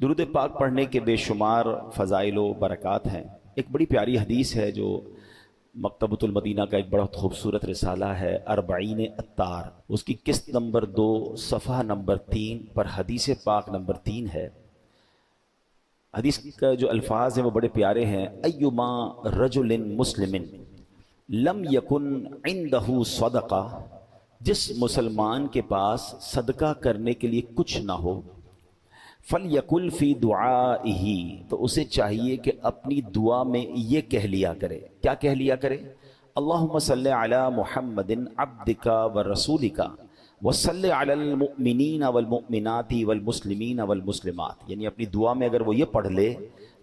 درود پاک پڑھنے کے بے شمار فضائل و برکات ہیں۔ ایک بڑی پیاری حدیث ہے جو مکتبۃ المدینہ کا ایک بڑا خوبصورت رسالہ ہے، اربعین عطار، اس کی قسط نمبر 2 صفحہ نمبر 3 پر حدیث پاک نمبر 3 ہے۔ حدیث کا جو الفاظ ہیں وہ بڑے پیارے ہیں۔ ایما رجل مسلم لم یکن عندہ صدقہ، جس مسلمان کے پاس صدقہ کرنے کے لیے کچھ نہ ہو، فَلْيَقُلْ فِي دُعَائِهِ، تو اسے چاہیے کہ اپنی دعا میں یہ کہہ لیا کرے۔ کیا کہہ لیا کرے؟ اللہم صلی علی محمد عبدک ورسولک وصلی علی المؤمنین والمؤمنات والمسلمین والمسلمات، یعنی اپنی دعا میں اگر وہ یہ پڑھ لے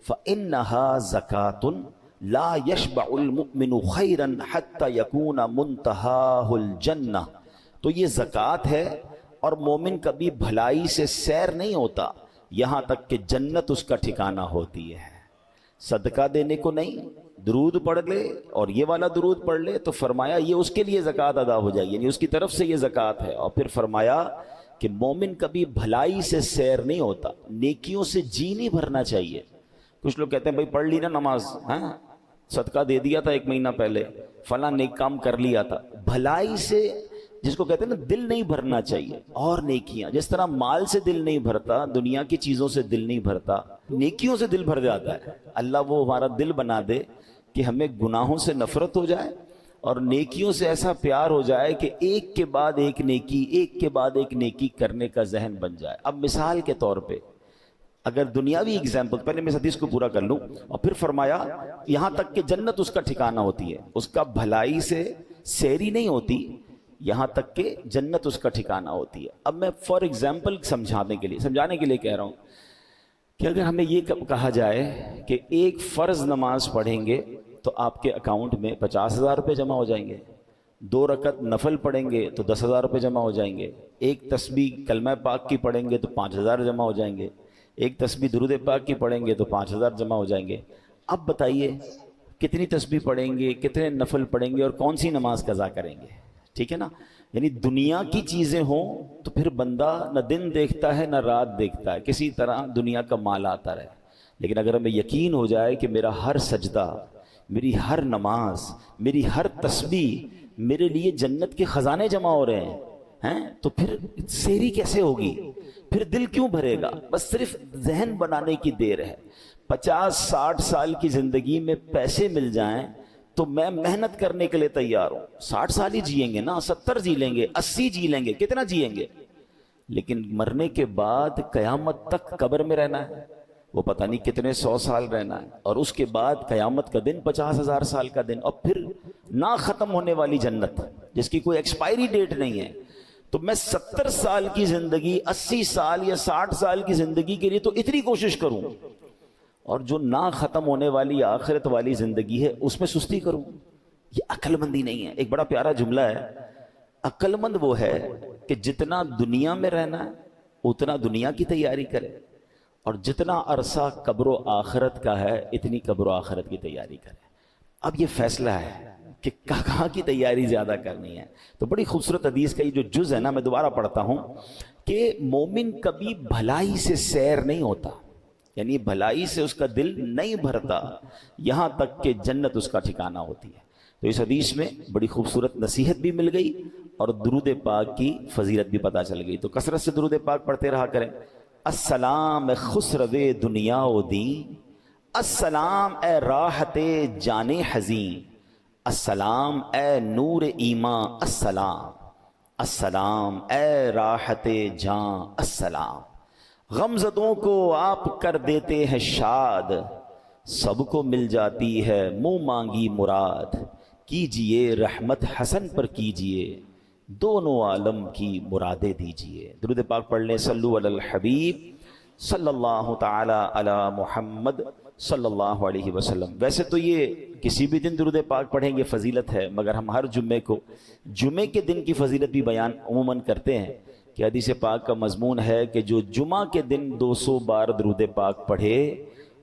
فَإِنَّهَا زَكَاةٌ لا يشبع المؤمن خیرا حتی یکون منتہاہ الجنہ، تو یہ زکوٰۃ ہے اور مومن کبھی بھلائی سے سیر نہیں ہوتا یہاں تک کہ جنت اس کا ٹھکانہ ہوتی ہے۔ صدقہ دینے کو نہیں، درود پڑھ لے اور یہ والا درود پڑھ لے تو فرمایا یہ اس کے لیے زکوٰۃ ادا ہو جائے، یعنی اس کی طرف سے یہ زکوٰۃ ہے۔ اور پھر فرمایا کہ مومن کبھی بھلائی سے سیر نہیں ہوتا، نیکیوں سے جی نہیں بھرنا چاہیے۔ کچھ لوگ کہتے ہیں بھائی پڑھ لی نا نماز، ہاں صدقہ دے دیا تھا 1 مہینہ پہلے، فلاں نیک کام کر لیا تھا، بھلائی سے جس کو کہتے ہیں نا دل نہیں بھرنا چاہیے۔ اور نیکیاں جس طرح مال سے دل نہیں بھرتا، دنیا کی چیزوں سے دل نہیں بھرتا، نیکیوں سے دل بھر جاتا ہے۔ اللہ وہ ہمارا دل بنا دے کہ ہمیں گناہوں سے نفرت ہو جائے اور نیکیوں سے ایسا پیار ہو جائے کہ ایک کے بعد ایک نیکی، ایک کے بعد ایک نیکی کرنے کا ذہن بن جائے۔ اب مثال کے طور پہ اگر دنیاوی ایگزامپل، پہلے میں اس حدیث کو پورا کر لوں، اور پھر فرمایا یہاں تک کہ جنت اس کا ٹھکانہ ہوتی ہے، اس کا بھلائی سے سیری نہیں ہوتی یہاں تک کہ جنت اس کا ٹھکانہ ہوتی ہے۔ اب میں فار ایگزامپل سمجھانے کے لیے کہہ رہا ہوں کہ اگر ہمیں یہ کہا جائے کہ ایک فرض نماز پڑھیں گے تو آپ کے اکاؤنٹ میں 50,000 روپے جمع ہو جائیں گے، 2 رکعت نفل پڑھیں گے تو 10,000 روپے جمع ہو جائیں گے، ایک تسبیح کلمہ پاک کی پڑھیں گے تو 5,000 جمع ہو جائیں گے، ایک تسبیح درود پاک کی پڑھیں گے تو 5,000 جمع ہو جائیں گے۔ اب بتائیے کتنی تسبیح پڑھیں گے، کتنے نفل پڑھیں گے اور کون سی نماز قضا کریں گے؟ ٹھیک ہے نا؟ یعنی دنیا کی چیزیں ہوں تو پھر بندہ نہ دن دیکھتا ہے نہ رات دیکھتا ہے، کسی طرح دنیا کا مال آتا رہے۔ لیکن اگر ہمیں یقین ہو جائے کہ میرا ہر سجدہ، میری ہر نماز، میری ہر تسبیح میرے لیے جنت کے خزانے جمع ہو رہے ہیں تو پھر سیری کیسے ہوگی؟ پھر دل کیوں بھرے گا؟ بس صرف ذہن بنانے کی دیر ہے۔ 50-60 سال کی زندگی میں پیسے مل جائیں تو میں محنت کرنے کے لیے تیار ہوں۔ 60 سال ہی جئیں گے نا، 70 جی لیں گے، 80 جی لیں گے، کتنا جئیں گے؟ لیکن مرنے کے بعد قیامت تک قبر میں رہنا ہے، وہ پتہ نہیں کتنے 100 سال رہنا ہے، اور اس کے بعد قیامت کا دن 50,000 سال کا دن، اور پھر نہ ختم ہونے والی جنت جس کی کوئی ایکسپائری ڈیٹ نہیں ہے۔ تو میں 70 سال کی زندگی، 80 سال یا 60 سال کی زندگی کے لیے تو اتنی کوشش کروں، اور جو نہ ختم ہونے والی آخرت والی زندگی ہے اس میں سستی کروں؟ یہ عقل مندی نہیں ہے۔ ایک بڑا پیارا جملہ ہے، عقل مند وہ ہے کہ جتنا دنیا میں رہنا ہے اتنا دنیا کی تیاری کرے، اور جتنا عرصہ قبر و آخرت کا ہے اتنی قبر و آخرت کی تیاری کرے۔ اب یہ فیصلہ ہے کہ کہاں کی تیاری زیادہ کرنی ہے۔ تو بڑی خوبصورت حدیث کا یہ جو جز ہے نا، میں دوبارہ پڑھتا ہوں کہ مومن کبھی بھلائی سے سیر نہیں ہوتا، یعنی بھلائی سے اس کا دل نہیں بھرتا یہاں تک کہ جنت اس کا ٹھکانہ ہوتی ہے۔ تو اس حدیث میں بڑی خوبصورت نصیحت بھی مل گئی اور درود پاک کی فضیلت بھی پتہ چل گئی۔ تو کثرت سے درود پاک پڑھتے رہا کریں۔ السلام خسرو دنیا و دین، السلام اے راحت جان حزین، السلام اے نور ایمان، السلام السلام اے راحت جان، السلام غمزدوں کو آپ کر دیتے ہیں شاد، سب کو مل جاتی ہے منہ مانگی مراد، کیجئے رحمت حسن پر کیجئے، دونوں عالم کی مرادیں دیجئے۔ درود پاک پڑھ لیں۔ صلو علی الحبیب صلی اللہ تعالی علی محمد صلی اللہ علیہ وسلم۔ ویسے تو یہ کسی بھی دن درود پاک پڑھیں گے فضیلت ہے، مگر ہم ہر جمعے کو جمعے کے دن کی فضیلت بھی بیان عموماً کرتے ہیں کہ حدیث پاک کا مضمون ہے کہ جو جمعہ کے دن 200 بار درود پاک پڑھے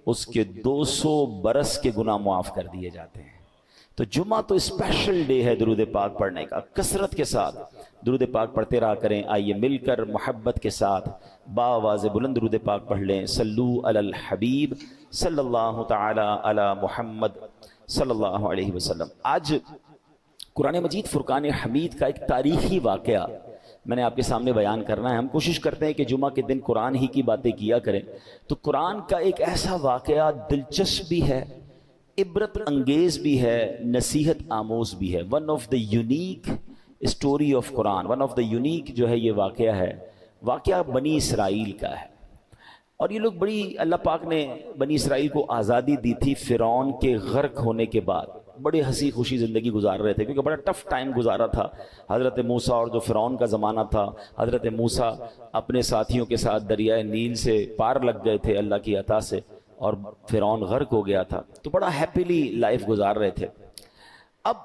اس کے 200 برس کے گناہ معاف کر دیے جاتے ہیں۔ تو جمعہ تو اسپیشل ڈے ہے درود پاک پڑھنے کا، کثرت کے ساتھ درود پاک پڑھتے رہا کریں۔ آئیے مل کر محبت کے ساتھ باآواز بلند درود پاک پڑھ لیں۔ صلو علی الحبیب صلی اللہ تعالی علی محمد صلی اللہ علیہ وسلم۔ آج قرآن مجید فرقان حمید کا ایک تاریخی واقعہ میں نے آپ کے سامنے بیان کرنا ہے۔ ہم کوشش کرتے ہیں کہ جمعہ کے دن قرآن ہی کی باتیں کیا کریں، تو قرآن کا ایک ایسا واقعہ دلچسپ بھی ہے، عبرت انگیز بھی ہے، نصیحت آموز بھی ہے۔ One of the unique story of Quran, one of the unique جو ہے یہ واقعہ ہے، واقعہ بنی اسرائیل کا ہے۔ اور یہ لوگ بڑی، اللہ پاک نے بنی اسرائیل کو آزادی دی تھی فرعون کے غرق ہونے کے بعد، بڑے ہنسی خوشی زندگی گزار رہے تھے، کیونکہ بڑا ٹف ٹائم گزارا تھا حضرت موسیٰ اور جو فرعون کا زمانہ تھا۔ حضرت موسیٰ اپنے ساتھیوں کے ساتھ دریائے نیل سے پار لگ گئے تھے اللہ کی عطا سے، اور فرعون غرق ہو گیا تھا، تو بڑا ہیپیلی لائف گزار رہے تھے۔ اب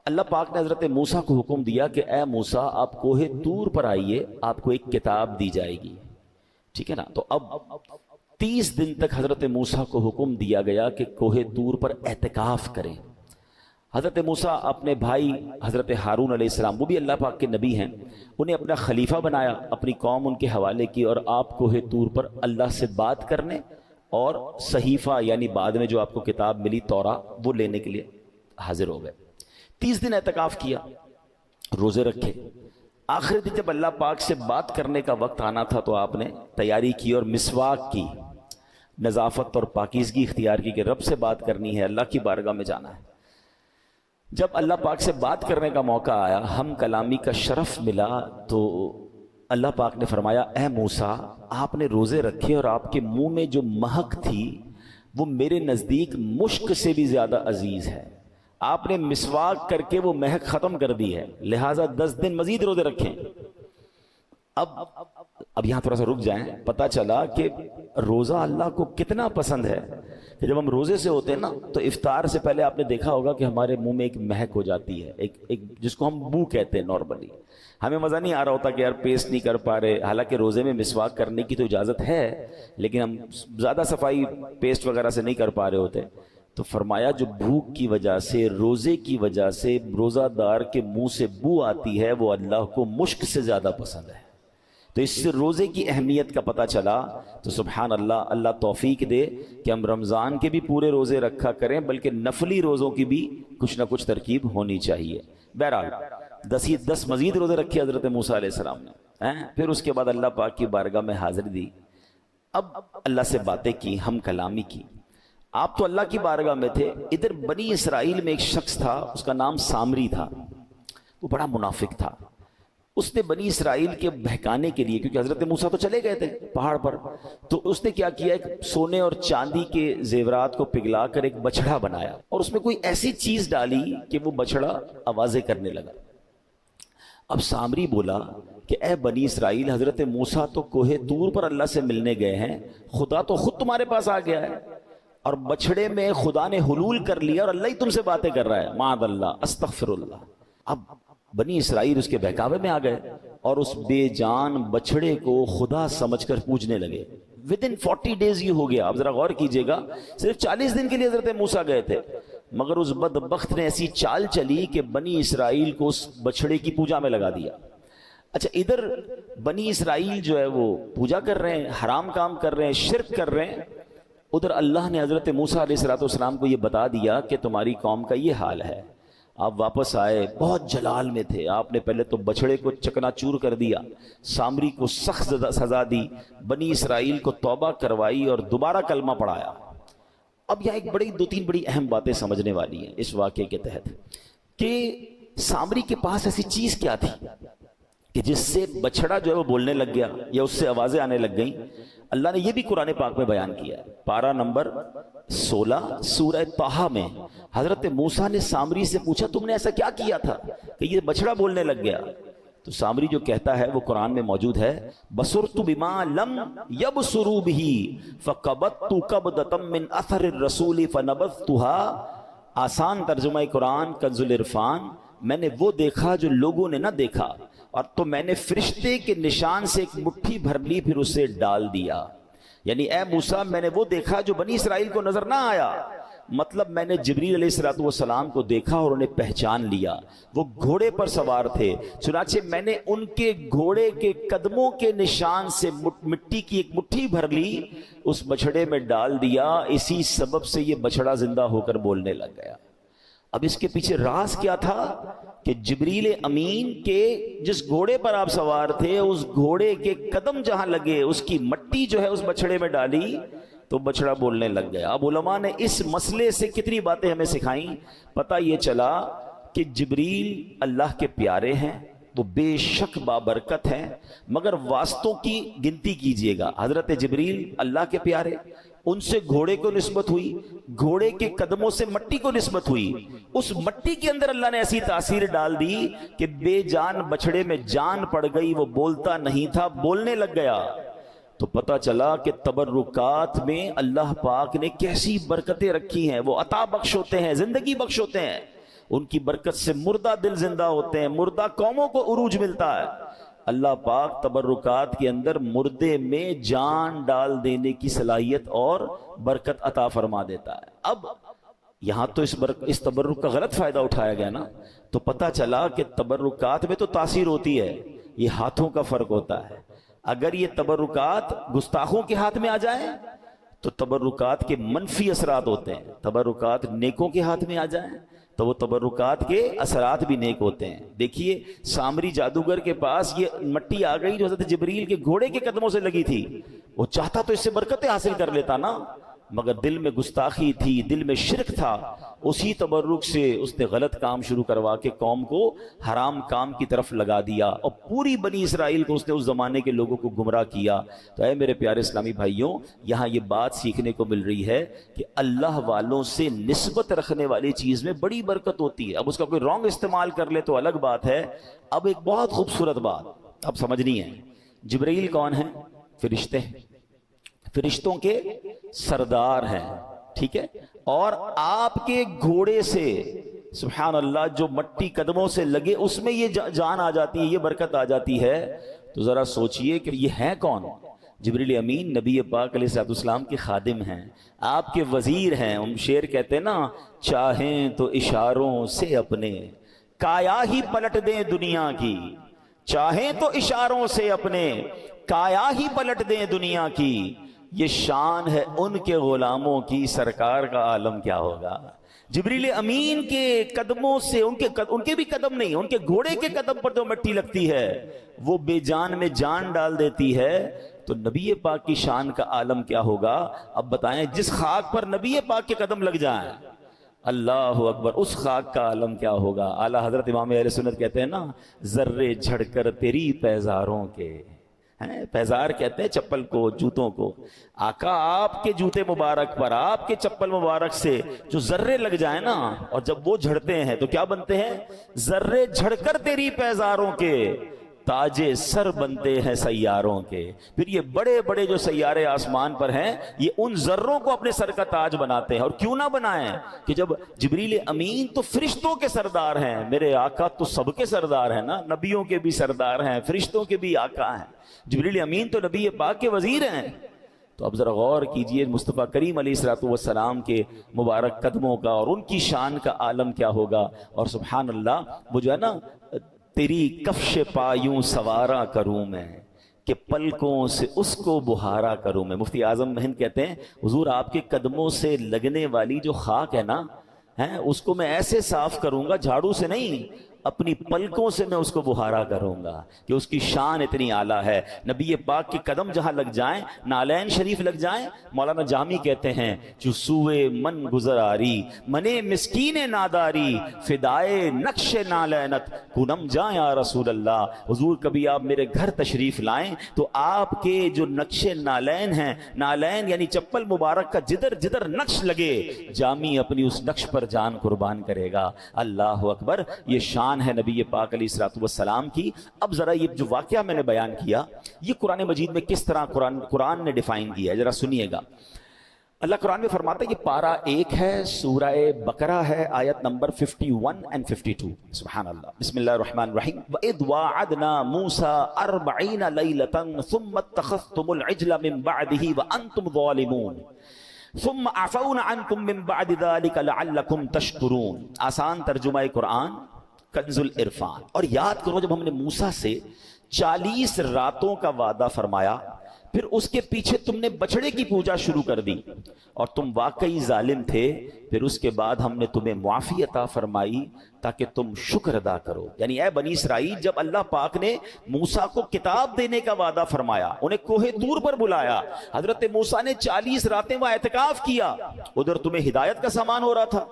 اللہ پاک نے حضرت موسیٰ کو حکم دیا کہ اے موسیٰ آپ کوہ طور پر آئیے، آپ کو ایک کتاب دی جائے گی، ٹھیک ہے نا۔ تو اب 30 دن تک حضرت موسیٰ کو حکم دیا گیا کہ کوہ طور پر اعتکاف کریں۔ حضرت موسیٰ اپنے بھائی حضرت ہارون علیہ السلام، وہ بھی اللہ پاک کے نبی ہیں، انہیں اپنا خلیفہ بنایا، اپنی قوم ان کے حوالے کی، اور آپ کوہ طور پر اللہ سے بات کرنے اور صحیفہ یعنی بعد میں جو آپ کو کتاب ملی تورا وہ لینے کے لیے حاضر ہو گئے۔ 30 دن اعتکاف کیا، روزے رکھے۔ آخری دن جب اللہ پاک سے بات کرنے کا وقت آنا تھا تو آپ نے تیاری کی اور مسواک کی، نظافت اور پاکیزگی اختیار کی کہ رب سے بات کرنی ہے، اللہ کی بارگاہ میں جانا ہے۔ جب اللہ پاک سے بات کرنے کا موقع آیا، ہم کلامی کا شرف ملا، تو اللہ پاک نے فرمایا اے موسیٰ آپ نے روزے رکھے اور آپ کے منہ میں جو مہک تھی وہ میرے نزدیک مشک سے بھی زیادہ عزیز ہے، آپ نے مسواک کر کے وہ مہک ختم کر دی ہے، لہٰذا 10 دن مزید روزے رکھیں۔ اب یہاں تھوڑا سا رک جائیں، پتہ چلا کہ روزہ اللہ کو کتنا پسند ہے کہ جب ہم روزے سے ہوتے ہیں نا تو افطار سے پہلے آپ نے دیکھا ہوگا کہ ہمارے منہ میں ایک مہک ہو جاتی ہے، ایک جس کو ہم بو کہتے ہیں نارملی۔ ہمیں مزہ نہیں آ رہا ہوتا کہ یار پیسٹ نہیں کر پا رہے، حالانکہ روزے میں مسواک کرنے کی تو اجازت ہے، لیکن ہم زیادہ صفائی پیسٹ وغیرہ سے نہیں کر پا رہے ہوتے۔ تو فرمایا جو بھوک کی وجہ سے، روزے کی وجہ سے روزہ دار کے منہ سے بو آتی ہے وہ اللہ کو مشک سے زیادہ پسند ہے۔ تو اس سے روزے کی اہمیت کا پتہ چلا۔ تو سبحان اللہ، اللہ توفیق دے کہ ہم رمضان کے بھی پورے روزے رکھا کریں، بلکہ نفلی روزوں کی بھی کچھ نہ کچھ ترکیب ہونی چاہیے۔ بہرحال 10 مزید روزے رکھے حضرت موسیٰ علیہ السلام نے، پھر اس کے بعد اللہ پاک کی بارگاہ میں حاضری دی، اب اللہ سے باتیں کی، ہم کلامی کی۔ آپ تو اللہ کی بارگاہ میں تھے، ادھر بنی اسرائیل میں ایک شخص تھا، اس کا نام سامری تھا، وہ بڑا منافق تھا۔ اس نے بنی اسرائیل کے بہکانے کے لیے، کیونکہ حضرت موسیٰ تو چلے گئے تھے پہاڑ پر، تو اس نے کیا کیا، ایک سونے اور چاندی کے زیورات کو پگھلا کر ایک بچڑا بنایا، اور اس میں کوئی ایسی چیز ڈالی کہ وہ بچڑا آوازیں کرنے لگا۔ اب سامری بولا کہ اے بنی اسرائیل، حضرت موسیٰ تو کوہ طور پر اللہ سے ملنے گئے ہیں، خدا تو خود تمہارے پاس آ گیا ہے، اور بچڑے میں خدا نے حلول کر لیا اور اللہ ہی تم سے باتیں کر رہا ہے، معاذ اللہ، استغفر اللہ۔ اب بنی اسرائیل اس کے بہکاوے میں آ گئے اور اس بے جان بچڑے کو خدا سمجھ کر پوجنے لگے۔ ودن 40 days یہ ہو گیا۔ اب ذرا غور کیجئے گا، صرف 40 دن کے لیے حضرت موسیٰ گئے تھے، مگر اس بدبخت نے ایسی چال چلی کہ بنی اسرائیل کو اس بچڑے کی پوجا میں لگا دیا۔ اچھا، ادھر بنی اسرائیل جو ہے وہ پوجا کر رہے ہیں، حرام کام کر رہے ہیں، شرک کر رہے ہیں، ادھر اللہ نے حضرت موسیٰ علیہ السلام کو یہ بتا دیا کہ تمہاری قوم کا یہ حال ہے۔ آپ واپس آئے، بہت جلال میں تھے، آپ نے پہلے تو بچڑے کو چکنا چور کر دیا، سامری کو سخت سزا دی، بنی اسرائیل کو توبہ کروائی اور دوبارہ کلمہ پڑھایا۔ اب یہاں ایک 2-3 بڑی اہم باتیں سمجھنے والی ہیں اس واقعے کے تحت، کہ سامری کے پاس ایسی چیز کیا تھی کہ جس سے بچڑا جو ہے وہ بولنے لگ گیا یا اس سے آوازیں آنے لگ گئیں۔ اللہ نے یہ بھی قرآن پاک میں بیان کیا ہے، پارہ نمبر 16 سورہ طٰہٰ میں حضرت موسیٰ نے سامری سے پوچھا تم نے ایسا کیا کیا تھا کہ یہ بچڑا بولنے لگ گیا؟ تو سامری جو کہتا ہے وہ قرآن میں موجود ہے، بصرت بما لم یبصروا به فقبضت قبضة من اثر الرسول فنبذتها۔ آسان ترجمہ قرآن کنز العرفان، میں نے وہ دیکھا جو لوگوں نے نہ دیکھا، اور تو میں نے فرشتے کے نشان سے ایک مٹھی بھر لی پھر اسے ڈال دیا۔ یعنی اے موسیٰ میں نے وہ دیکھا جو بنی اسرائیل کو نظر نہ آیا، مطلب میں نے جبریل علیہ الصلوۃ والسلام کو دیکھا اور انہیں پہچان لیا، وہ گھوڑے پر سوار تھے، چنانچہ میں نے ان کے گھوڑے کے قدموں کے نشان سے مٹی کی ایک مٹھی بھر لی، اس بچھڑے میں ڈال دیا، اسی سبب سے یہ بچھڑا زندہ ہو کر بولنے لگ گیا۔ اب اس کے پیچھے راز کیا تھا کہ جبریل امین کے جس گھوڑے پر آپ سوار تھے، اس گھوڑے کے قدم جہاں لگے، اس کی مٹی جو ہے اس بچھڑے میں ڈالی تو بچڑا بولنے لگ گیا۔ اب علماء نے اس مسئلے سے کتنی باتیں ہمیں سکھائیں۔ پتہ یہ چلا کہ جبریل اللہ کے پیارے ہیں، وہ بے شک بابرکت ہیں، مگر واسطوں کی گنتی کیجئے گا۔ حضرت جبریل اللہ کے پیارے، ان سے گھوڑے کو نسبت ہوئی، گھوڑے کے قدموں سے مٹی کو نسبت ہوئی، اس مٹی کے اندر اللہ نے ایسی تاثیر ڈال دی کہ بے جان بچڑے میں جان پڑ گئی، وہ بولتا نہیں تھا، بولنے لگ گیا۔ تو پتہ چلا کہ تبرکات میں اللہ پاک نے کیسی برکتیں رکھی ہیں۔ وہ عطا بخش ہوتے ہیں، زندگی بخش ہوتے ہیں، ان کی برکت سے مردہ دل زندہ ہوتے ہیں، مردہ قوموں کو عروج ملتا ہے۔ اللہ پاک تبرکات کے اندر مردے میں جان ڈال دینے کی صلاحیت اور برکت عطا فرما دیتا ہے۔ اب یہاں تو اس تبرک کا غلط فائدہ اٹھایا گیا نا، تو پتہ چلا کہ تبرکات میں تو تاثیر ہوتی ہے، یہ ہاتھوں کا فرق ہوتا ہے۔ اگر یہ تبرکات گستاخوں کے ہاتھ میں آ جائیں تو تبرکات کے منفی اثرات ہوتے ہیں، تبرکات نیکوں کے ہاتھ میں آ جائیں تو وہ تبرکات کے اثرات بھی نیک ہوتے ہیں۔ دیکھیے سامری جادوگر کے پاس یہ مٹی آ گئی جو حضرت جبریل کے گھوڑے کے قدموں سے لگی تھی، وہ چاہتا تو اس سے برکتیں حاصل کر لیتا نا، مگر دل میں گستاخی تھی، دل میں شرک تھا، اسی تبرک سے اس نے غلط کام شروع کروا کے قوم کو حرام کام کی طرف لگا دیا، اور پوری بنی اسرائیل کو اس نے اس زمانے کے لوگوں کو گمراہ کیا۔ تو اے میرے پیارے اسلامی بھائیوں، یہاں یہ بات سیکھنے کو مل رہی ہے کہ اللہ والوں سے نسبت رکھنے والی چیز میں بڑی برکت ہوتی ہے۔ اب اس کا کوئی رانگ استعمال کر لے تو الگ بات ہے۔ اب ایک بہت خوبصورت بات اب سمجھنی ہے، جبرائیل کون ہیں؟ فرشتے ہیں، فرشتوں کے سردار ہیں، ٹھیک ہے، اور آپ کے گھوڑے سے سبحان اللہ جو مٹی قدموں سے لگے اس میں یہ جان آ جاتی ہے، یہ برکت آ جاتی ہے۔ تو ذرا سوچئے کہ یہ ہے کون؟ جبریل امین نبی پاک علیہ الصلوۃ والسلام کے خادم ہیں، آپ کے وزیر ہیں۔ ہم شعر کہتے ہیں نا، چاہیں تو اشاروں سے اپنے کایا ہی پلٹ دیں دنیا کی، چاہیں تو اشاروں سے اپنے کایا ہی پلٹ دیں دنیا کی، یہ شان ہے ان کے غلاموں کی، سرکار کا عالم کیا ہوگا۔ جبریل امین کے قدموں سے ان کے بھی قدم نہیں، ان کے گھوڑے کے قدم پر جو مٹی لگتی ہے وہ بے جان میں جان ڈال دیتی ہے، تو نبی پاک کی شان کا عالم کیا ہوگا۔ اب بتائیں جس خاک پر نبی پاک کے قدم لگ جائیں، اللہ اکبر، اس خاک کا عالم کیا ہوگا۔ اعلیٰ حضرت امام اہل سنت کہتے ہیں نا، ذرے جھڑ کر تیری پیزاروں کے، پیزار کہتے ہیں چپل کو، جوتوں کو، آقا آپ کے جوتے مبارک پر، آپ کے چپل مبارک سے جو ذرے لگ جائیں نا، اور جب وہ جھڑتے ہیں تو کیا بنتے ہیں؟ ذرے جھڑ کر تیری پیزاروں کے تاجے سر بنتے ہیں سیاروں کے۔ پھر یہ بڑے بڑے جو سیارے آسمان پر ہیں، یہ ان ذروں کو اپنے سر کا تاج بناتے ہیں۔ اور کیوں نہ بنائیں کہ جب جبریل امین تو فرشتوں کے سردار ہیں، میرے آقا تو سب کے سردار ہیں نا، نبیوں کے بھی سردار ہیں، فرشتوں کے بھی آقا ہیں، جبریل امین تو نبی پاک کے وزیر ہیں۔ تو اب ذرا غور کیجئے مصطفیٰ کریم علیہ الصلوۃ والسلام کے مبارک قدموں کا اور ان کی شان کا عالم کیا ہوگا۔ اور سبحان اللہ، وہ جو ہے نا، تیری کفش پایوں سوارا کروں میں کہ پلکوں سے اس کو بہارا کروں میں۔ مفتی اعظم ہند کہتے ہیں حضور آپ کے قدموں سے لگنے والی جو خاک ہے نا، اس کو میں ایسے صاف کروں گا، جھاڑو سے نہیں، اپنی پلکوں سے میں اس کو بہارا کروں گا کہ اس کی شان اتنی اعلیٰ ہے۔ نبی پاک کے قدم جہاں لگ جائیں، نالین شریف لگ جائیں، مولانا جامی کہتے ہیں جو سوئے من گزر آری منے مسکین ناداری فدائے نقش نالینت کنم جائیں یا رسول اللہ۔ حضور کبھی آپ میرے گھر تشریف لائیں تو آپ کے جو نقش نالین ہیں، نالین یعنی چپل مبارک کا جدر جدر نقش لگے، جامی اپنی اس نقش پر جان قربان کرے گا۔ اللہ اکبر، یہ شان ہے نبی پاک علیہ الصلوۃ والسلام کی۔ اب ذرا یہ جو واقعہ میں نے بیان کیا، یہ قرآن مجید میں کس طرح قرآن نے ڈیفائن کیا ہے، ذرا سنیے گا۔ اللہ قرآن میں فرماتا ہے کہ پارہ 1 ہے، سورہ بقرہ ہے، آیت نمبر 51 اور 52۔ سبحان اللہ، بسم اللہ الرحمن الرحیم۔ وَإِذْ وَاعَدْنَا مُوسَىٰ 40 لَيْلَةً ثُمَّ اتَّخَذْتُمُ الْعِجْلَ مِن بَعْدِهِ وَأَنْتُمْ ظَالِمُونَ۔ ثم عفونا عنکم من بعد ذلک لعلکم تشکرون، آسان ترجمہ قرآن کنز العرفان۔ اور یاد کرو جب ہم نے موسیٰ سے 40 راتوں کا وعدہ فرمایا، پھر اس کے پیچھے تم نے بچڑے کی پوجا شروع کر دی اور تم واقعی ظالم تھے، پھر اس کے بعد ہم نے تمہیں معافی عطا فرمائی تاکہ تم شکر ادا کرو۔ یعنی اے بنی اسرائیل، جب اللہ پاک نے موسیٰ کو کتاب دینے کا وعدہ فرمایا، انہیں کوہ طور پر بلایا، حضرت موسیٰ نے 40 راتیں وہاں اعتکاف کیا، ادھر تمہیں ہدایت کا سامان ہو رہا تھا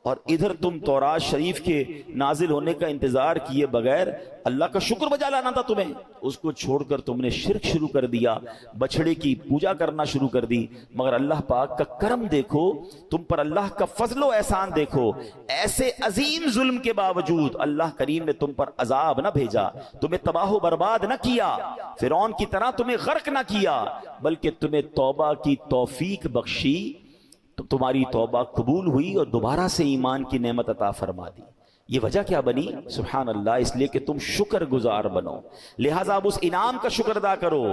اور ادھر تم تورات شریف کے نازل ہونے کا انتظار کیے بغیر اللہ کا شکر بجا لانا تھا تمہیں، اس کو چھوڑ کر تم نے شرک شروع کر دیا، بچڑے کی پوجا کرنا شروع کر دی۔ مگر اللہ پاک کا کرم دیکھو، تم پر اللہ کا فضل و احسان دیکھو، ایسے عظیم ظلم کے باوجود اللہ کریم نے تم پر عذاب نہ بھیجا، تمہیں تباہ و برباد نہ کیا، فرعون کی طرح تمہیں غرق نہ کیا، بلکہ تمہیں توبہ کی توفیق بخشی، تو تمہاری توبہ قبول ہوئی اور دوبارہ سے ایمان کی نعمت عطا فرما دی۔ یہ وجہ کیا بنی؟ سبحان اللہ، اس لیے کہ تم شکر گزار بنو، لہٰذا اب اس انعام کا شکر ادا کرو۔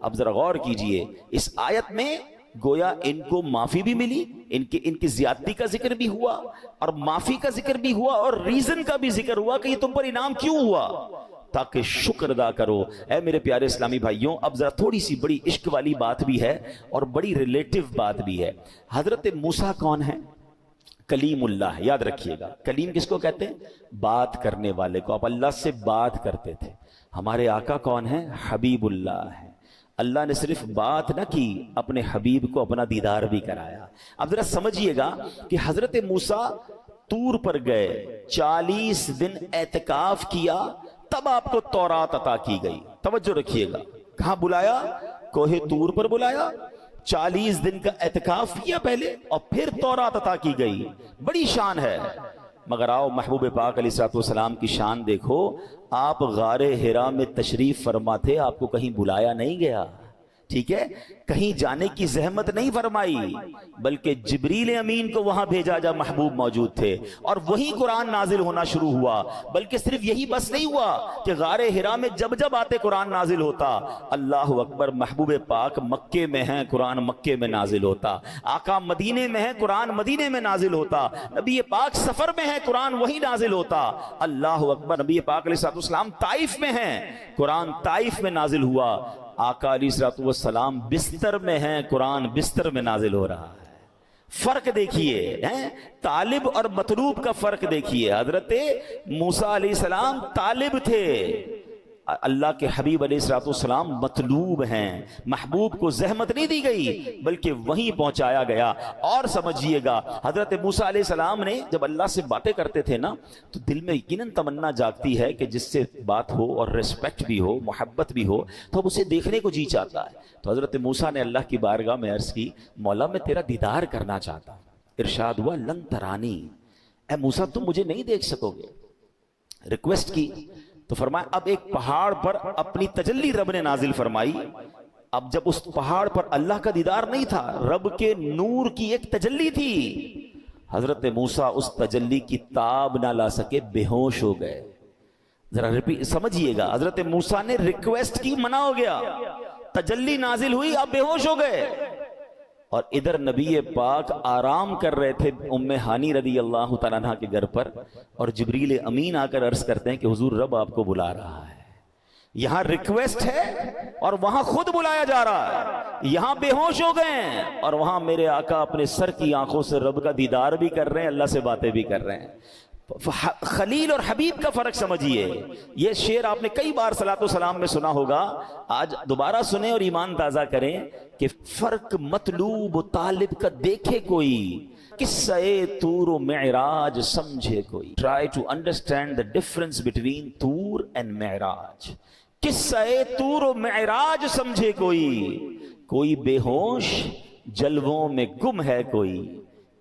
اب ذرا غور کیجئے، اس آیت میں گویا ان کو معافی بھی ملی، ان کی زیادتی کا ذکر بھی ہوا اور معافی کا ذکر بھی ہوا اور ریزن کا بھی ذکر ہوا کہ یہ تم پر انعام کیوں ہوا، تاکہ شکر ادا کرو۔ اے میرے پیارے اسلامی بھائیوں، اب ذرا تھوڑی سی بڑی عشق والی بات بھی ہے اور بڑی ریلیٹو بات بھی ہے۔ حضرت موسیٰ کون ہے؟ کلیم اللہ، یاد رکھیے گا۔ کلیم کس کو کہتے ہیں؟ بات کرنے والے کو، آپ اللہ سے بات کرتے تھے۔ ہمارے آقا کون ہیں؟ حبیب اللہ ہے۔ اللہ نے صرف بات نہ کی، اپنے حبیب کو اپنا دیدار بھی کرایا۔ اب ذرا سمجھیے گا کہ حضرت موسیٰ طور پر گئے، 40 دن اعتکاف کیا، تب آپ کو تورات عطا کی گئی۔ توجہ رکھیے گا، کہاں بلایا؟ کوہ طور پر بلایا، 40 دن کا اعتکاف کیا پہلے اور پھر تورات عطا کی گئی۔ بڑی شان ہے۔ مگر آؤ محبوب پاک علیہ الصلوۃ والسلام کی شان دیکھو، آپ غار حرا میں تشریف فرما تھے، آپ کو کہیں بلایا نہیں گیا، ٹھیک ہے، کہیں جانے کی زحمت نہیں فرمائی، بلکہ جبریل امین کو وہاں بھیجا جب محبوب موجود تھے اور وہیں قرآن نازل ہونا شروع ہوا۔ بلکہ صرف یہی بس نہیں ہوا کہ غار حرا میں جب جب آتے قرآن نازل ہوتا، اللہ اکبر، محبوب پاک مکے میں ہیں، قرآن مکے میں نازل ہوتا، آقا مدینے میں ہیں، قرآن مدینے میں نازل ہوتا، نبی پاک سفر میں ہیں، قرآن وہیں نازل ہوتا، اللہ اکبر، نبی پاک علیہ الصلوۃ والسلام طائف میں ہیں، قرآن طائف میں نازل ہوا، آقا علیہ الصلوۃ والسلام بستر میں ہیں، قرآن بستر میں نازل ہو رہا ہے۔ فرق دیکھیے، طالب اور مطلوب کا فرق دیکھیے۔ حضرت موسیٰ علیہ السلام طالب تھے، اللہ کے حبیب علیہ الصلوۃ والسلام مطلوب ہیں۔ محبوب کو زحمت نہیں دی گئی بلکہ وہیں پہنچایا گیا۔ اور سمجھیے گا، حضرت موسیٰ علیہ السلام نے جب اللہ سے باتیں کرتے تھے نا، تو دل میں یقیناً تمنا جاگتی ہے کہ جس سے بات ہو اور ریسپیکٹ بھی ہو، محبت بھی ہو، تو اب اسے دیکھنے کو جی چاہتا ہے۔ تو حضرت موسیٰ نے اللہ کی بارگاہ میں عرض کی، مولا میں تیرا دیدار کرنا چاہتا ہوں۔ ارشاد ہوا، لن ترانی، اے موسیٰ تم مجھے نہیں دیکھ سکو گے۔ ریکویسٹ کی تو فرمایا، اب ایک پہاڑ پر اپنی تجلی رب نے نازل فرمائی۔ اب جب اس پہاڑ پر اللہ کا دیدار نہیں تھا، رب کے نور کی ایک تجلی تھی، حضرت موسیٰ اس تجلی کی تاب نہ لا سکے، بے ہوش ہو گئے۔ ذرا سمجھیے گا، حضرت موسیٰ نے ریکویسٹ کی، منع ہو گیا، تجلی نازل ہوئی، اب بے ہوش ہو گئے۔ اور ادھر نبی پاک آرام کر رہے تھے ام ہانی رضی اللہ تعالیٰ عنہ کے گھر پر، اور جبریل امین آ کر عرض کرتے ہیں کہ حضور رب آپ کو بلا رہا ہے۔ یہاں ریکویسٹ ہے اور وہاں خود بلایا جا رہا ہے۔ یہاں بے ہوش ہو گئے ہیں اور وہاں میرے آقا اپنے سر کی آنکھوں سے رب کا دیدار بھی کر رہے ہیں، اللہ سے باتیں بھی کر رہے ہیں۔ خلیل اور حبیب کا فرق سمجھیے۔ یہ شعر آپ نے کئی بار صلاۃ و سلام میں سنا ہوگا، آج دوبارہ سنیں اور ایمان تازہ کریں کہ فرق مطلوب و طالب کا دیکھے کوئی، قصہ طور و معراج سمجھے کوئی۔ Try to understand the difference between طور اینڈ معراج۔ قصہ طور و معراج سمجھے کوئی بے ہوش جلووں میں گم ہے کوئی،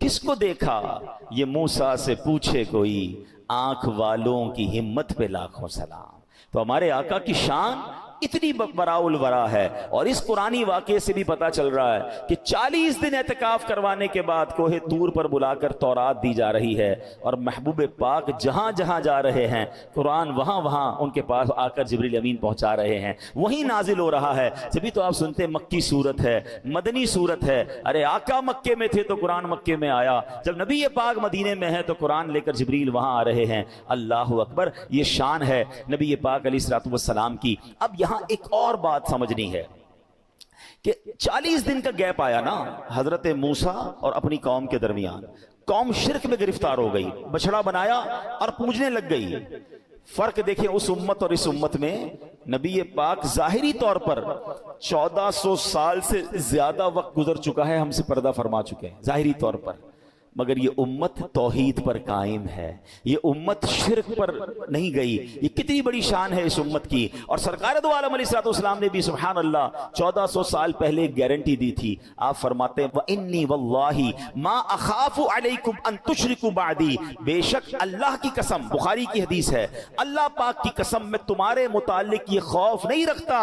کس کو دیکھا یہ موسیٰ سے پوچھے کوئی، آنکھ والوں کی ہمت پہ لاکھوں سلام۔ تو ہمارے آقا کی شان اتنی براؤل ورا ہے. اور اس قرآنی واقعے سے بھی پتا چل رہا ہے کہ 40 دن اعتکاف کروانے کے بعد کوہ طور پر بلا کر تورات دی جا رہی ہے, اور محبوب پاک جہاں جہاں جا رہے ہیں قرآن وہاں وہاں ان کے پاس آ کر جبریل امین پہنچا رہے ہیں, وہیں نازل ہو رہا ہے. جبھی تو آپ سنتے ہیں مکی صورت ہے, مدنی صورت ہے. ارے آقا مکے میں تھے تو قرآن مکے میں آیا, جب نبی پاک مدینے میں ہے تو قرآن لے کر جبریل وہاں آ رہے ہیں. اللہ اکبر, یہ شان ہے نبی پاک علیہ الصلوۃ والسلام کی. اب یہاں ایک اور بات سمجھنی ہے کہ 40 دن کا گیپ آیا نا حضرت موسیٰ اور اپنی قوم کے درمیان. قوم شرک میں گرفتار ہو گئی, بچڑا بنایا اور پوجنے لگ گئی. فرق دیکھیں اس امت اور اس امت میں. نبی پاک ظاہری طور پر 1400 سال سے زیادہ وقت گزر چکا ہے, ہم سے پردہ فرما چکے ہیں ظاہری طور پر, مگر یہ امت توحید پر قائم ہے, یہ امت شرک پر نہیں گئی. یہ کتنی بڑی شان ہے اس امت کی. اور سرکار دو عالم علیہ الصلوۃ والسلام نے بھی سبحان اللہ 1400 سال پہلے ایک گارنٹی دی تھی. آپ فرماتے ہیں وَإِنِّي وَاللَّهِ مَا أَخَافُ عَلَيْكُمْ أَن تُشْرِكُوا بَعْدِي, بے شک اللہ کی قسم, بخاری کی حدیث ہے, اللہ پاک کی قسم میں تمہارے متعلق یہ خوف نہیں رکھتا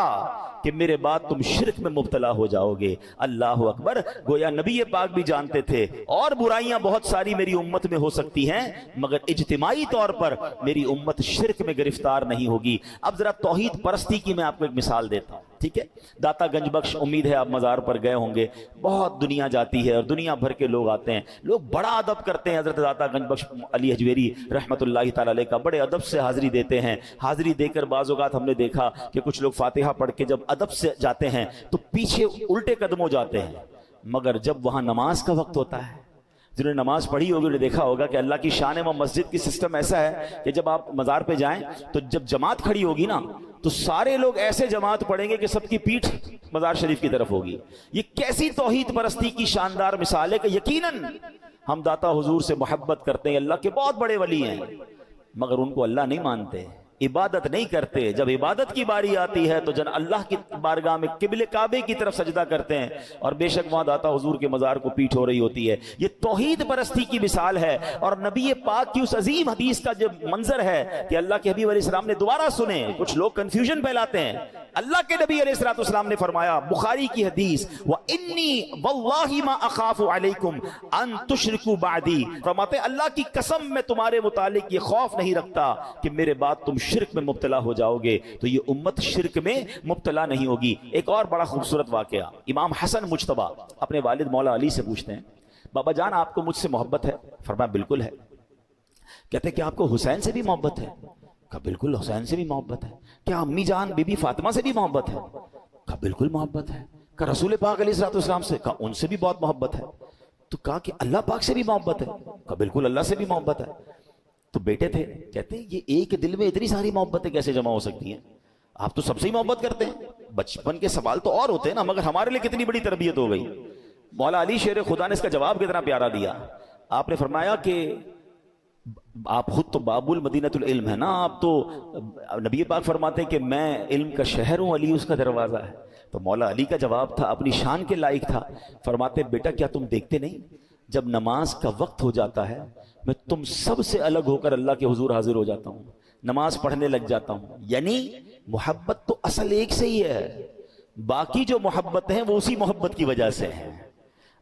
کہ میرے بعد تم شرک میں مبتلا ہو جاؤ گے. اللہ اکبر, گویا نبی پاک بھی جانتے تھے اور برائیاں بہت ساری میری امت میں ہو سکتی ہیں, مگر اجتماعی طور پر میری امت شرک میں گرفتار نہیں ہوگی. اب ذرا توحید پرستی کی میں آپ کو ایک مثال دیتا ہوں, ٹھیک ہے. داتا گنج بخش, امید ہے آپ مزار پر گئے ہوں گے, بہت دنیا جاتی ہے اور دنیا بھر کے لوگ آتے ہیں. لوگ بڑا ادب کرتے ہیں حضرت داتا گنج بخش علی حجویری رحمت اللہ تعالی علیہ کا, بڑے ادب سے حاضری دیتے ہیں. حاضری دے کر بعض اوقات ہم نے دیکھا کہ کچھ لوگ فاتحہ پڑھ کے جب ادب سے جاتے ہیں تو پیچھے الٹے قدم ہو جاتے ہیں, مگر جب وہاں نماز کا وقت ہوتا ہے, جنہوں نے نماز پڑھی ہوگی انہوں نے دیکھا ہوگا کہ اللہ کی شان و مسجد کی سسٹم ایسا ہے کہ جب آپ مزار پہ جائیں تو جب جماعت کھڑی ہوگی نا تو سارے لوگ ایسے جماعت پڑھیں گے کہ سب کی پیٹھ مزار شریف کی طرف ہوگی. یہ کیسی توحید پرستی کی شاندار مثال ہے کہ یقیناً ہم داتا حضور سے محبت کرتے ہیں, اللہ کے بہت بڑے ولی ہیں, مگر ان کو اللہ نہیں مانتے, عبادت نہیں کرتے. جب عبادت کی باری آتی ہے تو جن اللہ کی بارگاہ میں قبل کعبے کی طرف سجدہ کرتے ہیں, اور بے شک وہاں داتا حضور کے مزار کو پیٹ ہو رہی ہوتی ہے. یہ توحید پرستی کی مثال ہے. اور نبی پاک کی اس عظیم حدیث کا جو منظر ہے کہ اللہ کے حبیب علیہ السلام نے دوبارہ سنے, کچھ لوگ کنفیوژن پھیلاتے ہیں. اللہ کے نبی علیہ الصلوۃ والسلام نے فرمایا, بخاری کی حدیث, وَإِنِّي وَاللَّهِ مَا أَخَافُ عَلَيْكُمْ أَن تُشْرِكُوا بَعْدِي, فرماتے اللہ کی قسم میں تمہارے متعلق یہ خوف نہیں رکھتا کہ میرے بعد تم شرک میں مبتلا ہو جاؤ گے. تو یہ امت شرک میں مبتلا نہیں ہوگی. ایک اور بڑا خوبصورت واقعہ, امام حسن مجتبیٰ اپنے والد مولا علی سے پوچھتے ہیں, بابا جان آپ کو مجھ سے محبت ہے؟ فرمایا بالکل ہے. کہتے ہیں کہ آپ کو حسین سے بھی محبت ہے؟ کہا بالکل حسین سے بھی محبت ہے. کیا امی جان بی بی فاطمہ سے بھی محبت ہے؟ کہا بالکل محبت ہے. کہا رسول پاک علیہ الصلوۃ والسلام سے؟ کہا ان سے بھی بہت محبت ہے. تو کہا کہ اللہ پاک سے بھی محبت ہے؟ کہا بالکل اللہ سے بھی محبت ہے. تو بیٹے تھے, کہتے ہیں یہ ایک دل میں اتنی ساری محبتیں کیسے جمع ہو سکتی ہیں؟ آپ تو سب سے ہی محبت کرتے ہیں. بچپن کے سوال تو اور ہوتے ہیں نا, مگر ہمارے لیے کتنی بڑی تربیت ہو گئی. مولا علی شیر خدا نے اس کا جواب کتنا پیارا دیا. آپ نے فرمایا کہ آپ خود تو باب المدینۃ العلم ہے نا, آپ تو نبی پاک فرماتے ہیں کہ میں علم کا شہر ہوں, علی اس کا دروازہ ہے. تو مولا علی کا جواب تھا, اپنی شان کے لائق تھا. فرماتے بیٹا کیا تم دیکھتے نہیں جب نماز کا وقت ہو جاتا ہے میں تم سب سے الگ ہو کر اللہ کے حضور حاضر ہو جاتا ہوں, نماز پڑھنے لگ جاتا ہوں. یعنی محبت تو اصل ایک سے ہی ہے, باقی جو محبت ہیں وہ اسی محبت کی وجہ سے ہیں.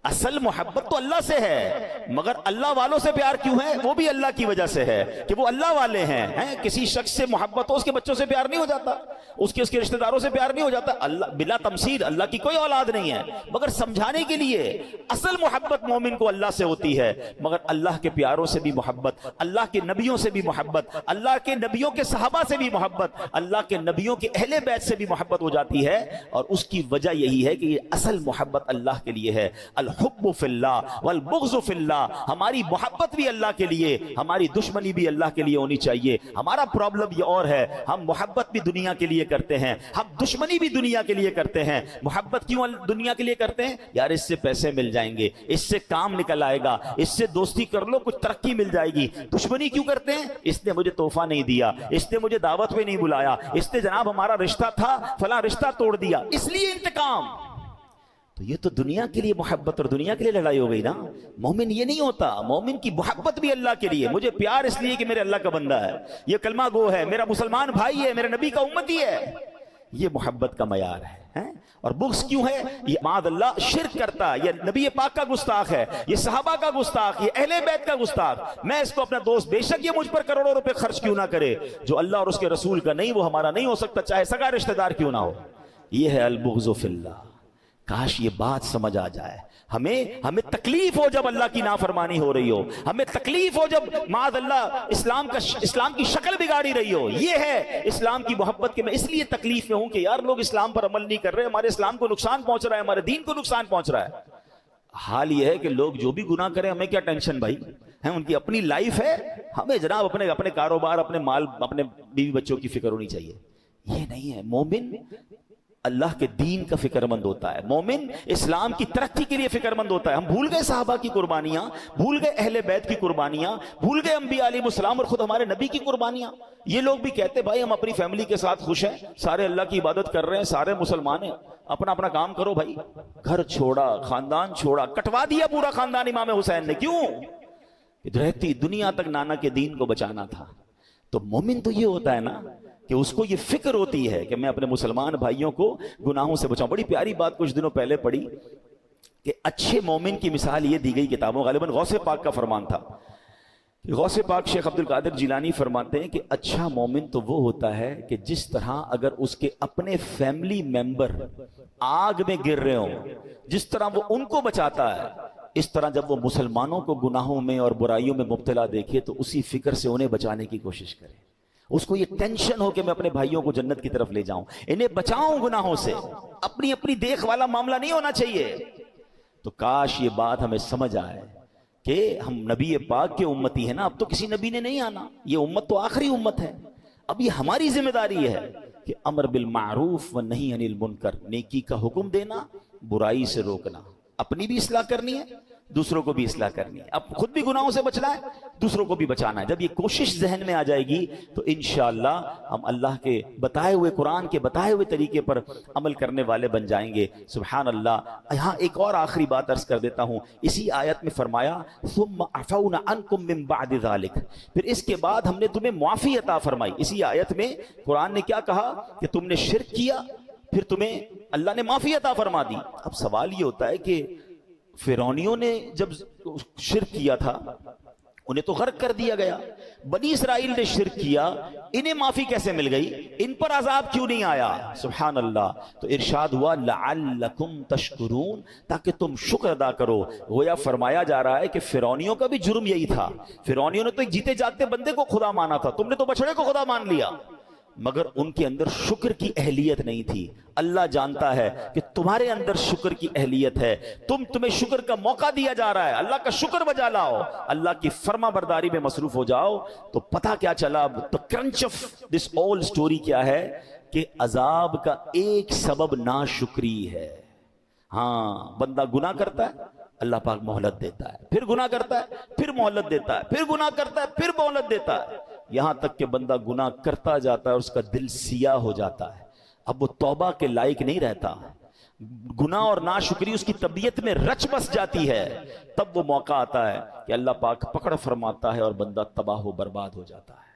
اصل محبت تو اللہ سے ہے, مگر اللہ والوں سے پیار کیوں ہے؟ وہ بھی اللہ کی وجہ سے ہے کہ وہ اللہ والے ہیں. کسی شخص سے محبت ہو, اس کے بچوں سے پیار نہیں ہو جاتا, اس کے رشتہ داروں سے پیار نہیں ہو جاتا. اللہ بلا تمثیل, اللہ کی کوئی اولاد نہیں ہے, مگر سمجھانے کے لیے اصل محبت مومن کو اللہ سے ہوتی ہے. مگر اللہ کے پیاروں سے بھی محبت, اللہ کے نبیوں سے بھی محبت, اللہ کے نبیوں کے صحابہ سے بھی محبت, اللہ کے نبیوں کے اہل بیت سے بھی محبت ہو جاتی ہے. اور اس کی وجہ یہی ہے کہ یہ اصل محبت اللہ کے لیے ہے. الحب فی اللہ والبغض فی اللہ, ہماری محبت بھی اللہ کے لیے, ہماری دشمنی بھی اللہ کے لیے ہونی چاہیے. ہمارا پرابلم یہ اور ہے, ہم محبت بھی دنیا کے لیے کرتے ہیں, ہم دشمنی بھی دنیا کے لیے کرتے ہیں. محبت کیوں دنیا کے لیے کرتے ہیں؟ یار اس سے پیسے مل جائیں گے, اس سے کام نکل آئے گا, اس سے دوستی کر لو کچھ ترقی مل جائے گی. دشمنی کیوں کرتے ہیں؟ اس نے مجھے تحفہ نہیں دیا, اس نے مجھے دعوت پہ نہیں بلایا, اس نے جناب ہمارا رشتہ تھا فلاں رشتہ توڑ دیا, اس لیے انتقام. تو یہ تو دنیا کے لیے محبت اور دنیا کے لیے لڑائی ہو گئی نا. مومن یہ نہیں ہوتا, مومن کی محبت بھی اللہ کے لیے, مجھے پیار اس لیے کہ میرے اللہ کا بندہ ہے, یہ کلمہ گو ہے, میرا مسلمان بھائی ہے, میرے نبی کا امتی ہے. یہ محبت کا معیار ہے. اور بغض کیوں ہے؟ یہ معاذ اللہ شرک کرتا ہے، یہ نبی پاک کا گستاخ ہے، یہ صحابہ کا گستاخ، یہ اہل بیت کا گستاخ. میں اس کو اپنا دوست، بے شک یہ مجھ پر کروڑوں روپے خرچ کیوں نہ کرے، جو اللہ اور اس کے رسول کا نہیں وہ ہمارا نہیں ہو سکتا، چاہے سگا رشتہ دار کیوں نہ ہو. یہ ہے البغض فی اللہ. کاش یہ بات سمجھ آ جائے. ہمیں تکلیف ہو جب اللہ کی نافرمانی ہو رہی ہو، ہمیں تکلیف ہو جب معاذ اللہ اسلام کی شکل بگاڑی رہی ہو. یہ ہے اسلام کی محبت کہ میں اس لیے تکلیف میں ہوں کہ یار لوگ اسلام پر عمل نہیں کر رہے، ہمارے اسلام کو نقصان پہنچ رہا ہے، ہمارے دین کو نقصان پہنچ رہا ہے. حال یہ ہے کہ لوگ جو بھی گناہ کریں ہمیں کیا ٹینشن بھائی، ان کی اپنی لائف ہے، ہمیں جناب اپنے کاروبار، اپنے مال، اپنے بیوی بچوں کی فکر ہونی چاہیے. یہ نہیں ہے. مومن اللہ کے دین کا فکر مند ہوتا ہے، مومن اسلام کی ترقی کے لیے فکر مند ہوتا ہے. ہم بھول گئے صحابہ کی قربانیاں، بھول گئے اہل بیت کی قربانیاں، بھول گئے انبیاء علیہ السلام اور خود ہمارے نبی کی قربانیاں. یہ لوگ بھی کہتے بھائی ہم اپنی فیملی کے ساتھ خوش ہیں، سارے اللہ کی عبادت کر رہے ہیں، سارے مسلمان ہیں، اپنا اپنا کام کرو بھائی. گھر چھوڑا، خاندان چھوڑا، کٹوا دیا پورا خاندان امام حسین نے. کیوں؟ رہتی دنیا تک نانا کے دین کو بچانا تھا. تو مومن تو یہ ہوتا ہے نا کہ اس کو یہ فکر ہوتی ہے کہ میں اپنے مسلمان بھائیوں کو گناہوں سے بچاؤں. بڑی پیاری بات کچھ دنوں پہلے پڑھی کہ اچھے مومن کی مثال یہ دی گئی کتابوں، غالباً غوث پاک کا فرمان تھا. غوث پاک شیخ عبد القادر جیلانی فرماتے ہیں کہ اچھا مومن تو وہ ہوتا ہے کہ جس طرح اگر اس کے اپنے فیملی ممبر آگ میں گر رہے ہوں، جس طرح وہ ان کو بچاتا ہے، اس طرح جب وہ مسلمانوں کو گناہوں میں اور برائیوں میں مبتلا دیکھے تو اسی فکر سے انہیں بچانے کی کوشش کرے. اس کو یہ ٹینشن ہو کہ میں اپنے بھائیوں کو جنت کی طرف لے جاؤں، انہیں بچاؤں گناہوں سے. اپنی دیکھ والا معاملہ نہیں ہونا چاہیے. تو کاش یہ بات ہمیں سمجھ آئے کہ ہم نبی پاک کے امتی ہیں نا. اب تو کسی نبی نے نہیں آنا، یہ امت تو آخری امت ہے. اب یہ ہماری ذمہ داری ہے کہ امر بالمعروف و نہی عن المنکر، نیکی کا حکم دینا، برائی سے روکنا. اپنی بھی اصلاح کرنی ہے، دوسروں کو بھی اصلاح کرنی ہے. اب خود بھی گناہوں سے بچنا ہے، دوسروں کو بھی بچانا ہے. جب یہ کوشش ذہن میں آ جائے گی تو انشاءاللہ ہم اللہ کے بتائے ہوئے، قرآن کے بتائے ہوئے طریقے پر عمل کرنے والے بن جائیں گے. سبحان اللہ. یہاں ایک اور آخری بات عرض کر دیتا ہوں. اسی آیت میں فرمایا ثم عفونا عنکم من بعد ذلک، پھر اس کے بعد ہم نے تمہیں معافی عطا فرمائی. اسی آیت میں قرآن نے کیا کہا کہ تم نے شرک کیا، پھر تمہیں اللہ نے معافی عطا فرما دی. اب سوال یہ ہوتا ہے کہ فرعونیوں نے جب شرک کیا تھا انہیں تو غرق کر دیا گیا، بنی اسرائیل نے شرک کیا، انہیں معافی کیسے مل گئی؟ ان پر عذاب کیوں نہیں آیا؟ سبحان اللہ. تو ارشاد ہوا لعلکم تشکرون، تاکہ تم شکر ادا کرو. گویا فرمایا جا رہا ہے کہ فرعونیوں کا بھی جرم یہی تھا. فرعونیوں نے تو ایک جیتے جاگتے بندے کو خدا مانا تھا، تم نے تو بچڑے کو خدا مان لیا، مگر ان کے اندر شکر کی اہلیت نہیں تھی. اللہ جانتا ہے کہ تمہارے اندر شکر کی اہلیت ہے. تمہیں شکر کا موقع دیا جا رہا ہے. اللہ کا شکر بجا لاؤ، اللہ کی فرما برداری میں مصروف ہو جاؤ. تو پتہ کیا چلا؟ تو کرنچ آف دس اول سٹوری کیا ہے کہ عذاب کا ایک سبب ناشکری ہے. ہاں، بندہ گناہ کرتا ہے، اللہ پاک مہلت دیتا ہے، پھر گناہ کرتا ہے، پھر مہلت دیتا ہے، پھر گناہ کرتا ہے، پھر مہلت دیتا ہے، یہاں تک کہ بندہ گناہ کرتا جاتا ہے اور اس کا دل سیاہ ہو جاتا ہے. اب وہ توبہ کے لائق نہیں رہتا. گناہ اور ناشکری اس کی طبیعت میں رچ بس جاتی ہے. تب وہ موقع آتا ہے کہ اللہ پاک پکڑ فرماتا ہے اور بندہ تباہ و برباد ہو جاتا ہے.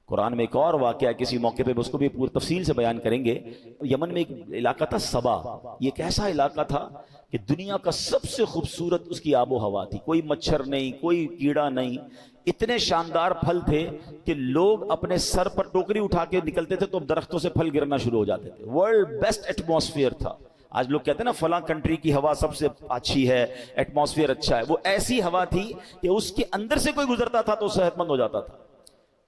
قرآن میں ایک اور واقعہ کسی موقع پہ اس کو بھی پوری تفصیل سے بیان کریں گے. یمن میں ایک علاقہ تھا سبا. یہ ایک ایسا علاقہ تھا کہ دنیا کا سب سے خوبصورت اس کی آب و ہوا تھی. کوئی مچھر نہیں، کوئی کیڑا نہیں. اتنے شاندار پھل تھے کہ لوگ اپنے سر پر ٹوکری اٹھا کے نکلتے تھے تو درختوں سے پھل گرنا شروع ہو جاتے تھے. ورلڈ بیسٹ ایٹماسفیئر تھا. آج لوگ کہتے ہیں نا فلاں کنٹری کی ہوا سب سے اچھی ہے، ایٹماسفیئر اچھا ہے. وہ ایسی ہوا تھی کہ اس کے اندر سے کوئی گزرتا تھا تو صحت مند ہو جاتا تھا.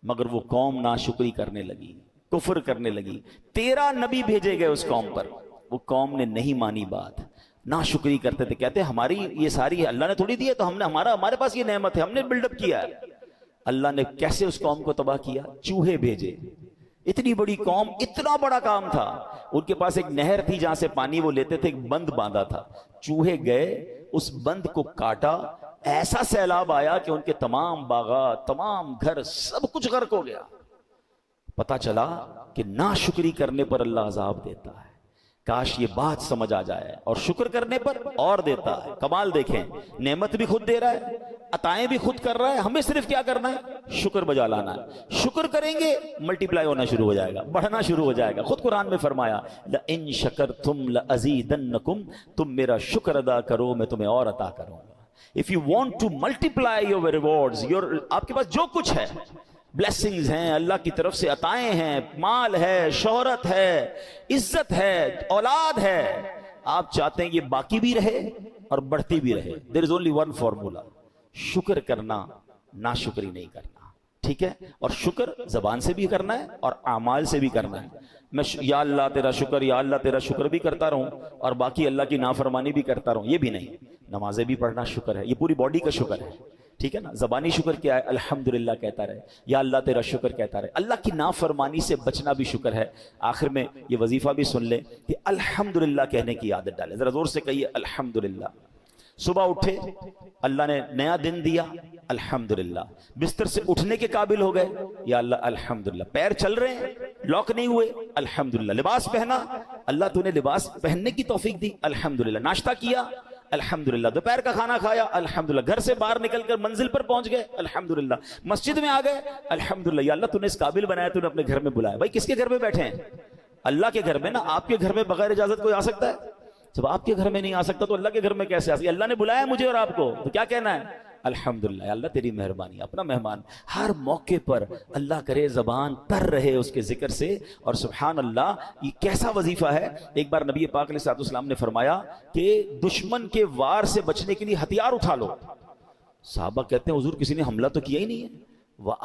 مگر وہ قوم ناشکری کرنے لگی، کفر کرنے لگی. 13 نبی بھیجے گئے اس قوم پر، وہ قوم نے نہیں مانی بات، ناشکری کرتے تھے. کہتے ہماری یہ ساری اللہ نے تھوڑی دی ہے، تو ہم نے ہمارے پاس یہ نعمت ہے، ہم نے بلڈ اپ کیا ہے. اللہ نے کیسے اس قوم کو تباہ کیا؟ چوہے بھیجے. اتنی بڑی قوم، اتنا بڑا کام تھا. ان کے پاس ایک نہر تھی جہاں سے پانی وہ لیتے تھے، ایک بند باندھا تھا. چوہے گئے، اس بند کو کاٹا، ایسا سیلاب آیا کہ ان کے تمام باغات، تمام گھر، سب کچھ غرق ہو گیا. پتا چلا کہ ناشکری کرنے پر اللہ عذاب دیتا ہے. کاش یہ بات سمجھ آ جائے. اور شکر کرنے پر اور دیتا ہے. کمال دیکھیں، نعمت بھی خود دے رہا ہے، عطائیں بھی خود کر رہا ہے، ہمیں صرف کیا کرنا ہے؟ شکر بجا لانا ہے۔ شکر کریں گے ملٹی پلائی ہونا شروع ہو جائے گا، بڑھنا شروع ہو جائے گا۔ خود قرآن میں فرمایا لَإِن شَكَرْتُمْ لَأَزِيدَنَّكُمْ، تم میرا شکر ادا کرو میں تمہیں اور عطا کروں گا۔ If you want to multiply your rewards، آپ کے پاس جو کچھ ہے، بلیسنگز ہیں، اللہ کی طرف سے عطائیں ہیں، مال ہے، شہرت ہے، عزت ہے، اولاد ہے، آپ چاہتے ہیں یہ باقی بھی رہے اور بڑھتی بھی رہے، there is only one formula، شکر کرنا، ناشکری نہیں کرنا، ٹھیک ہے؟ اور شکر زبان سے بھی کرنا ہے اور اعمال سے بھی کرنا ہے۔ میں یا اللہ تیرا شکر، یا اللہ تیرا شکر بھی کرتا رہوں اور باقی اللہ کی نافرمانی بھی کرتا رہوں، یہ بھی نہیں۔ نمازیں بھی پڑھنا شکر ہے، یہ پوری باڈی کا شکر ہے، ٹھیک ہے نا؟ زبانی شکر کیا ہے؟ الحمدللہ کہتا رہے، یا اللہ تیرا شکر کہتا رہے۔ اللہ کی نافرمانی سے بچنا بھی شکر ہے۔ آخر میں یہ وظیفہ بھی سن لیں کہ الحمدللہ کہنے کی عادت ڈالیں، ذرا زور سے کہیے الحمدللہ۔ صبح اٹھے، اللہ نے نیا دن دیا، الحمدللہ۔ بستر سے اٹھنے کے قابل ہو گئے، یا اللہ الحمدللہ۔ پیر چل رہے ہیں، لاک نہیں ہوئے، الحمدللہ۔ لباس پہنا، اللہ تو نے لباس پہننے کی توفیق دی، الحمدللہ۔ ناشتہ کیا، الحمدللہ۔ دوپہر کا کھانا کھایا، الحمدللہ۔ گھر سے باہر نکل کر منزل پر پہنچ گئے، الحمدللہ۔ مسجد میں آ گئے، الحمدللہ۔ یا اللہ تو نے اس قابل بنایا، تو نے اپنے گھر میں بلایا۔ بھائی کس کے گھر میں بیٹھے ہیں؟ اللہ کے گھر میں نا۔ آپ کے گھر میں بغیر اجازت کوئی آ سکتا ہے؟ جب آپ کے گھر میں نہیں آ سکتا تو اللہ کے گھر میں کیسے آ سکتا؟ اللہ نے بلایا مجھے اور آپ کو، تو کیا کہنا ہے؟ الحمدللہ۔ اللہ تیری مہربانی۔ اپنا مہمان ہر موقع پر اللہ کرے زبان تر رہے اس کے ذکر سے، اور سبحان اللہ یہ کیسا وظیفہ ہے۔ ایک بار نبی پاک علیہ الصلوۃ والسلام نے فرمایا کہ دشمن کے وار سے بچنے کے لیے ہتھیار اٹھا لو۔ صحابہ کہتے ہیں حضور کسی نے حملہ تو کیا ہی نہیں ہے،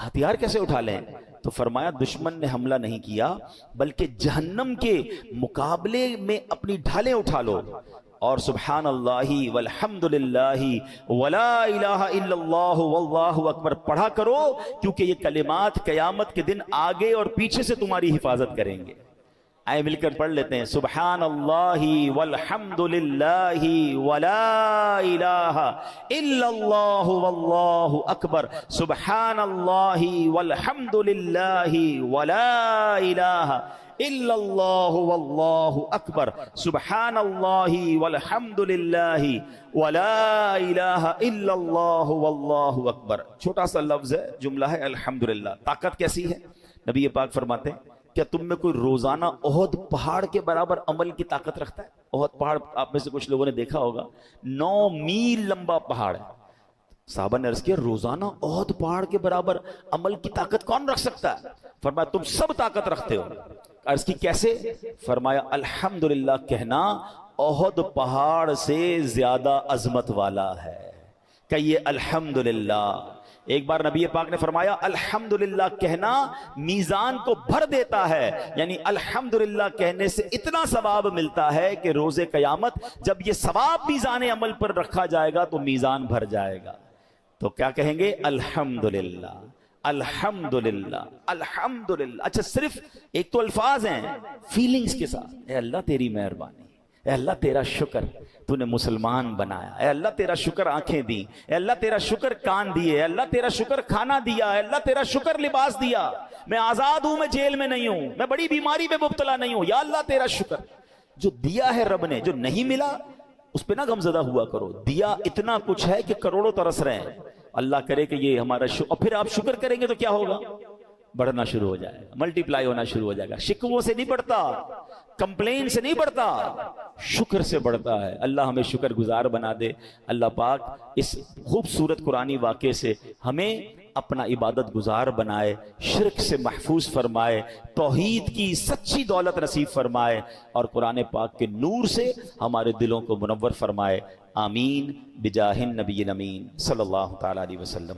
ہتھیار کیسے اٹھا لیں؟ تو فرمایا دشمن نے حملہ نہیں کیا بلکہ جہنم کے مقابلے میں اپنی ڈھالیں اٹھا لو، اور سبحان اللہ والحمدللہ ولا الہ الا اللہ واللہ اکبر پڑھا کرو، کیونکہ یہ کلمات قیامت کے دن آگے اور پیچھے سے تمہاری حفاظت کریں گے۔ آئے مل کر پڑھ لیتے ہیں، سبحان اللہ والحمدللہ ولا الہ الا اللہ واللہ اکبر، سبحان اللہ والحمدللہ ولا الہ الا اللہ واللہ اکبر، سبحان اللہ والحمدللہ ولا الہ الا اللہ واللہ اکبر۔ چھوٹا سا لفظ ہے، جملہ ہے الحمدللہ۔ طاقت کیسی ہے؟ نبی پاک فرماتے ہیں کیا تم میں کوئی روزانہ احد پہاڑ کے برابر عمل کی طاقت رکھتا ہے؟ احد پہاڑ آپ میں سے کچھ لوگوں نے دیکھا ہوگا، 9 میل لمبا پہاڑ ہے۔ صحابہ نے عرض کیا روزانہ احد پہاڑ کے برابر عمل کی طاقت کون رکھ سکتا ہے؟ فرمایا تم سب طاقت رکھتے ہو۔ عرض کی کیسے؟ فرمایا الحمدللہ کہنا احد پہاڑ سے زیادہ عظمت والا ہے، کہیے الحمدللہ۔ ایک بار نبی پاک نے فرمایا الحمدللہ کہنا میزان کو بھر دیتا ہے، یعنی الحمدللہ کہنے سے اتنا ثواب ملتا ہے کہ روز قیامت جب یہ ثواب میزان عمل پر رکھا جائے گا تو میزان بھر جائے گا۔ تو کیا کہیں گے؟ الحمدللہ، الحمدللہ، الحمدللہ۔ اچھا صرف ایک تو الفاظ ہیں، فیلنگز کے ساتھ، اے اللہ تیری مہربانی، اے اللہ تیرا شکر تو نے مسلمان بنایا، اے اللہ تیرا شکر آنکھیں دی، اے اللہ تیرا شکر کان دیے، اے اللہ تیرا شکر کھانا دیا، اے اللہ تیرا شکر لباس دیا، میں آزاد ہوں، میں جیل میں نہیں ہوں، میں بڑی بیماری میں مبتلا نہیں ہوں، یا اللہ تیرا شکر۔ جو دیا ہے رب نے، جو نہیں ملا اس پہ نہ غمزدہ ہوا کرو، دیا اتنا کچھ ہے کہ کروڑوں ترس رہے ہیں، اللہ کرے کہ یہ ہمارا شکر، اور پھر آپ شکر کریں گے تو کیا ہوگا؟ بڑھنا شروع ہو جائے گا، ملٹی پلائی ہونا شروع ہو جائے گا۔ شکووں سے نہیں بڑھتا، کمپلین سے نہیں بڑھتا، شکر سے بڑھتا ہے۔ اللہ ہمیں شکر گزار بنا دے۔ اللہ پاک اس خوبصورت قرآنی واقعے سے ہمیں اپنا عبادت گزار بنائے، شرک سے محفوظ فرمائے، توحید کی سچی دولت نصیب فرمائے، اور قرآن پاک کے نور سے ہمارے دلوں کو منور فرمائے۔ آمین بجاہ النبی الامین صلی اللہ تعالی علیہ وسلم۔